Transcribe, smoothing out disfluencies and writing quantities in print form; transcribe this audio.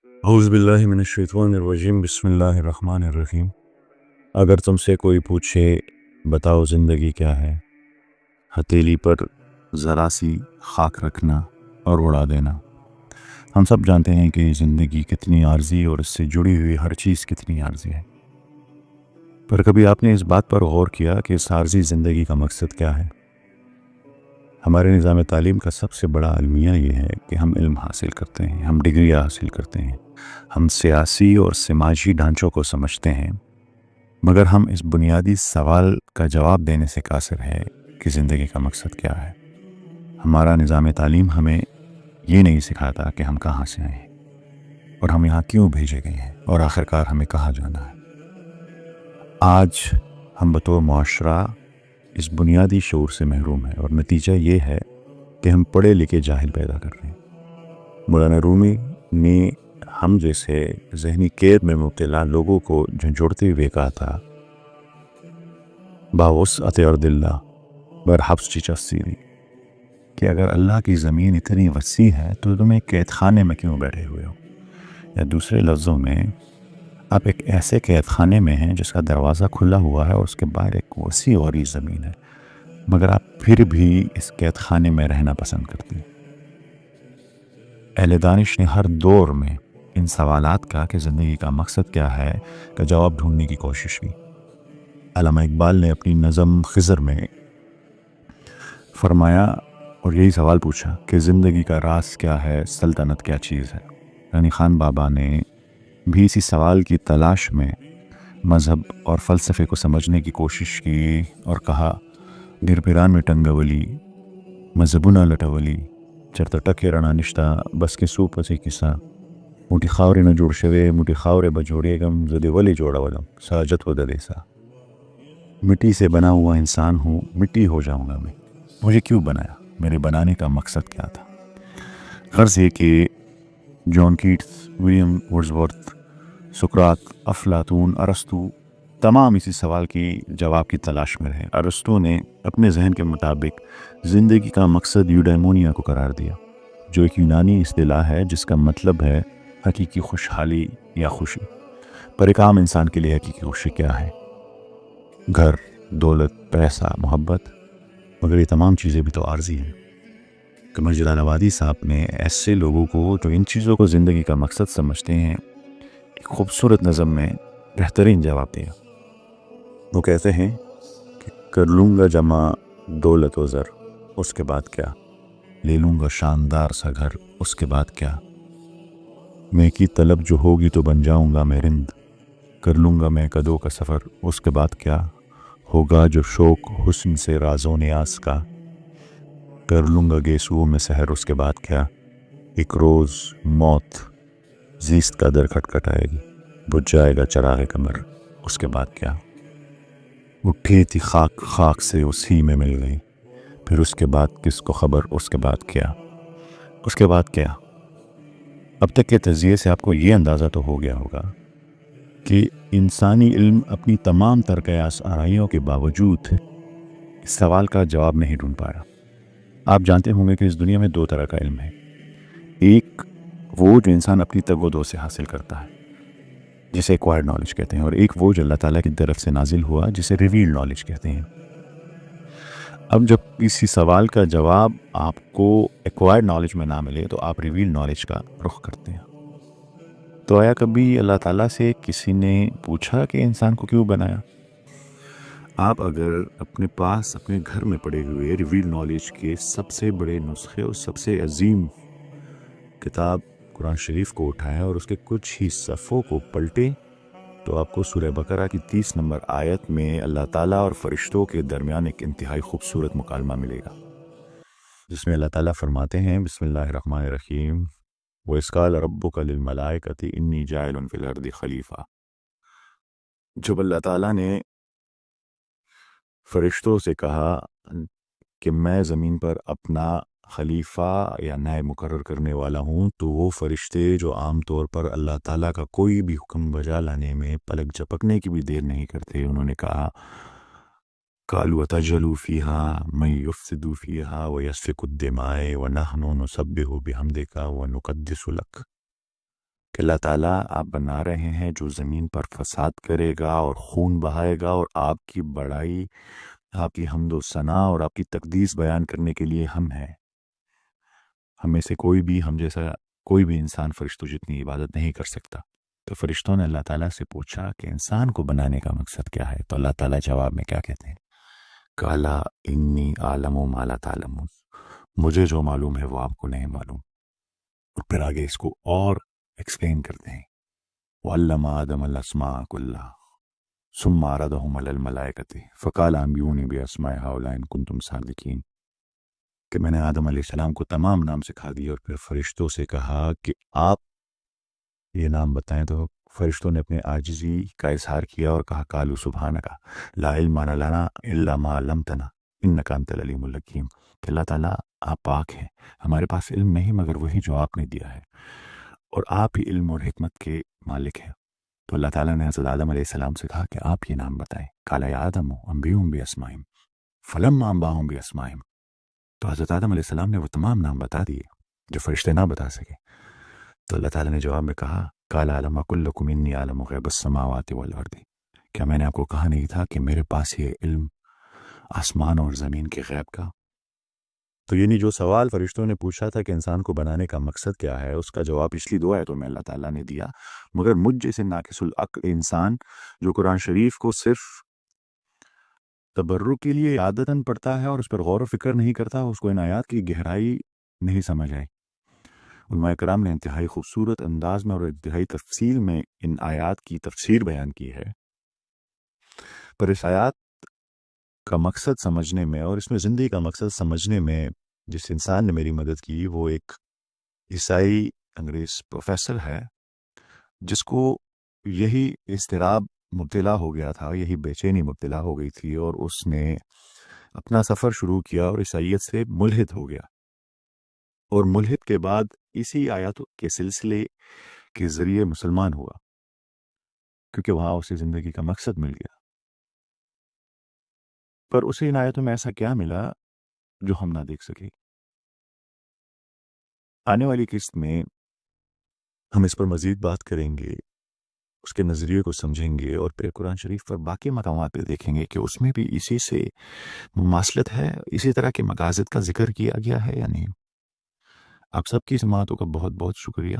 اعوذ باللہ من الشیطان الرجیم بسم اللہ الرحمن الرحیم۔ اگر تم سے کوئی پوچھے بتاؤ زندگی کیا ہے، ہتھیلی پر ذرا سی خاک رکھنا اور اڑا دینا۔ ہم سب جانتے ہیں کہ زندگی کتنی عارضی اور اس سے جڑی ہوئی ہر چیز کتنی عارضی ہے، پر کبھی آپ نے اس بات پر غور کیا کہ اس عارضی زندگی کا مقصد کیا ہے؟ ہمارے نظام تعلیم کا سب سے بڑا المیہ یہ ہے کہ ہم علم حاصل کرتے ہیں، ہم ڈگریاں حاصل کرتے ہیں، ہم سیاسی اور سماجی ڈھانچوں کو سمجھتے ہیں، مگر ہم اس بنیادی سوال کا جواب دینے سے قاصر ہے کہ زندگی کا مقصد کیا ہے۔ ہمارا نظام تعلیم ہمیں یہ نہیں سکھاتا کہ ہم کہاں سے آئے ہیں اور ہم یہاں کیوں بھیجے گئے ہیں اور آخرکار ہمیں کہاں جانا ہے۔ آج ہم بطور معاشرہ اس بنیادی شعور سے محروم ہیں اور نتیجہ یہ ہے کہ ہم پڑھے لکھے جاہل پیدا کر رہے ہیں۔ مولانا رومی نے ہم جیسے ذہنی قید میں مبتلا لوگوں کو جھنجھوڑتے ہوئے کہا تھا، باوسعت ارض اللہ برحبس چچسیری، کہ اگر اللہ کی زمین اتنی وسیع ہے تو تم ایک قید خانے میں کیوں بیٹھے ہوئے ہو؟ یا دوسرے لفظوں میں آپ ایک ایسے قید خانے میں ہیں جس کا دروازہ کھلا ہوا ہے اور اس کے باہر ایک وسیع اور زمین ہے، مگر آپ پھر بھی اس قید خانے میں رہنا پسند کرتے ہیں۔ اہل دانش نے ہر دور میں ان سوالات کا کہ زندگی کا مقصد کیا ہے کا جواب ڈھونڈنے کی کوشش کی۔ علامہ اقبال نے اپنی نظم خضر میں فرمایا اور یہی سوال پوچھا کہ زندگی کا راز کیا ہے، سلطنت کیا چیز ہے۔ رانی خان بابا نے بھی اسی سوال کی تلاش میں مذہب اور فلسفے کو سمجھنے کی کوشش کی اور کہا، گر پیران میں ٹنگولی مذہبنا لٹولی چرتا ٹکے رنا نشتا بس کے سو پسی کسا موٹی خاورے نہ جوڑ شوے موٹی خاورے بجوڑے گم زدے ولی جوڑا ولم ساجت ہو ددیسا۔ مٹی سے بنا ہوا انسان ہوں، مٹی ہو جاؤں گا میں، مجھے کیوں بنایا، میرے بنانے کا مقصد کیا تھا؟ غرض یہ کہ جان کیٹس، ولیم ورڈزورتھ، سقراط، افلاطون، ارسطو تمام اسی سوال کی جواب کی تلاش میں رہے۔ ارسطو نے اپنے ذہن کے مطابق زندگی کا مقصد یوڈیمونیا کو قرار دیا، جو ایک یونانی اصطلاح ہے جس کا مطلب ہے حقیقی خوشحالی یا خوشی۔ پر ایک عام انسان کے لیے حقیقی خوشی کیا ہے؟ گھر، دولت، پیسہ، محبت، مگر یہ تمام چیزیں بھی تو عارضی ہیں۔ قمر جلال آبادی صاحب نے ایسے لوگوں کو جو ان چیزوں کو زندگی کا مقصد سمجھتے ہیں ایک خوبصورت نظم میں بہترین جواب دیا۔ وہ کہتے ہیں کہ کر لوں گا جمع دولت و زر، اس کے بعد کیا؟ لے لوں گا شاندار سا گھر، اس کے بعد کیا؟ میں کی طلب جو ہوگی تو بن جاؤں گا میں رند، کر لوں گا میں قدوں کا سفر، اس کے بعد کیا؟ ہوگا جو شوق حسن سے راز و نیاز کا، کر لوں گا گیسوؤں میں سحر، اس کے بعد کیا؟ ایک روز موت زیست کا در کھٹکھٹائے گی، بجھ جائے گا چراغ قمر، اس کے بعد کیا؟ اٹھی تھی خاک خاک سے اسی میں مل گئی، پھر اس کے بعد کس کو خبر، اس کے بعد کیا؟ اس کے بعد کیا؟ اب تک کے تجزیے سے آپ کو یہ اندازہ تو ہو گیا ہوگا کہ انسانی علم اپنی تمام تر قیاس آرائیوں کے باوجود اس سوال کا جواب نہیں ڈھونڈ پایا۔ آپ جانتے ہوں گے کہ اس دنیا میں دو طرح کا علم ہے، ایک وہ جو انسان اپنی تگ و دو سے حاصل کرتا ہے جسے ایکوائرڈ نالج کہتے ہیں، اور ایک وہ جو اللہ تعالیٰ کی طرف سے نازل ہوا جسے ریویلڈ نالج کہتے ہیں۔ اب جب کسی سوال کا جواب آپ کو ایکوائرڈ نالج میں نہ ملے تو آپ ریویلڈ نالج کا رخ کرتے ہیں۔ تو آیا کبھی اللہ تعالیٰ سے کسی نے پوچھا کہ انسان کو کیوں بنایا؟ آپ اگر اپنے پاس اپنے گھر میں پڑے ہوئے ریویلڈ نالج کے سب سے بڑے نسخے اور سب سے عظیم کتاب قرآن شریف کو اٹھائیں اور اس کے کچھ ہی صفحوں کو پلٹیں تو آپ کو سورہ بقرہ کی 30 نمبر آیت میں اللہ تعالیٰ اور فرشتوں کے درمیان ایک انتہائی خوبصورت مکالمہ ملے گا، جس میں اللہ تعالیٰ فرماتے ہیں، بسم اللہ الرحمن الرحیم، وَإِذْ قَالَ رَبُّكَ لِلْمَلَائِكَةِ إِنِّي جَاعِلٌ فِي الْأَرْضِ خَلِيفَةً۔ جب اللہ تعالیٰ نے فرشتوں سے کہا کہ میں زمین پر اپنا خلیفہ یا نائب مقرر کرنے والا ہوں، تو وہ فرشتے جو عام طور پر اللہ تعالیٰ کا کوئی بھی حکم بجا لانے میں پلک جھپکنے کی بھی دیر نہیں کرتے، انہوں نے کہا، قَالُوا أَتَجْعَلُ فِيهَا مَن يُفْسِدُ فِيهَا وَيَسْفِكُ الدِّمَاءَ وَنَحْنُ نُسَبِّحُ بِحَمْدِكَ وَنُقَدِّسُ لَكَ۔ کہ اللہ تعالیٰ آپ بنا رہے ہیں جو زمین پر فساد کرے گا اور خون بہائے گا، اور آپ کی بڑائی، آپ کی حمد و ثنا اور آپ کی تقدیس بیان کرنے کے لیے ہم ہیں۔ ہم میں سے کوئی بھی، ہم جیسا کوئی بھی انسان فرشتوں جتنی عبادت نہیں کر سکتا۔ تو فرشتوں نے اللہ تعالیٰ سے پوچھا کہ انسان کو بنانے کا مقصد کیا ہے؟ تو اللہ تعالیٰ جواب میں کیا کہتے ہیں؟ کالا انی عالم ما لا تعلمون، مجھے جو معلوم ہے وہ آپ کو نہیں معلوم۔ اور پھر آگے اس کو اور ایکسپلین کرتے ہیں، وَعَلَّمَ آدَمَ الْأَسْمَاءَ كُلَّهَا ثُمَّ عَرَضَهُمْ عَلَى الْمَلَائِكَةِ فَقَالَ أَنبِئُونِي بِأَسْمَاءِ هَؤُلَاءِ إِن كُنتُمْ صَادِقِينَ، کہ میں نے آدم علیہ السلام کو تمام نام سکھا دیے اور پھر فرشتوں سے کہا کہ آپ یہ نام بتائیں۔ تو فرشتوں نے اپنے عاجزی کا اظہار کیا اور کہا قالوا سبحانک لا علم لنا الا ما علمتنا انک انت العلیم الحکیم، کہ اللہ تعالیٰ آپ پاک ہیں، ہمارے پاس علم نہیں مگر وہی جو آپ نے دیا ہے، اور آپ ہی علم اور حکمت کے مالک ہیں۔ تو اللہ تعالیٰ نے حضرت آدم علیہ السلام سے کہا کہ آپ یہ نام بتائیں۔ قال یا آدم انبئہم باسمائہم فلما انباہم باسمائہم، تو حضرت آدم علیہ السلام نے وہ تمام نام بتا دیے جو فرشتے نہ بتا سکے۔ تو اللہ تعالیٰ نے جواب میں کہا قال علم اقل لکم انی اعلم غیب السماوات والارض، کیا میں نے آپ کو کہا نہیں تھا کہ میرے پاس یہ علم آسمان اور زمین کے غیب کا؟ تو یعنی جو سوال فرشتوں نے پوچھا تھا کہ انسان کو بنانے کا مقصد کیا ہے، اس کا جواب پچھلی دو آیتوں میں اللہ تعالیٰ نے دیا، مگر مجھ جیسے ناقص العقل انسان جو قرآن شریف کو صرف تبرک کے لیے عادتاً پڑھتا ہے اور اس پر غور و فکر نہیں کرتا، اس کو ان آیات کی گہرائی نہیں سمجھ آئی۔ علماء کرام نے انتہائی خوبصورت انداز میں اور انتہائی تفصیل میں ان آیات کی تفسیر بیان کی ہے، پر اس آیات کا مقصد سمجھنے میں اور اس میں زندگی کا مقصد سمجھنے میں جس انسان نے میری مدد کی وہ ایک عیسائی انگریز پروفیسر ہے، جس کو یہی اضطراب مبتلا ہو گیا تھا، یہی بے چینی مبتلا ہو گئی تھی، اور اس نے اپنا سفر شروع کیا اور عیسائیت سے ملحد ہو گیا، اور ملحد کے بعد اسی آیاتوں کے سلسلے کے ذریعے مسلمان ہوا، کیونکہ وہاں اسے زندگی کا مقصد مل گیا۔ پر اسے ان آیاتوں میں ایسا کیا ملا جو ہم نہ دیکھ سکے؟ آنے والی قسط میں ہم اس پر مزید بات کریں گے، اس کے نظریے کو سمجھیں گے، اور پھر قرآن شریف پر باقی مقامات پہ دیکھیں گے کہ اس میں بھی اسی سے مماثلت ہے، اسی طرح کے مقاصد کا ذکر کیا گیا ہے یا نہیں۔ آپ سب کی سماعتوں کا بہت بہت شکریہ۔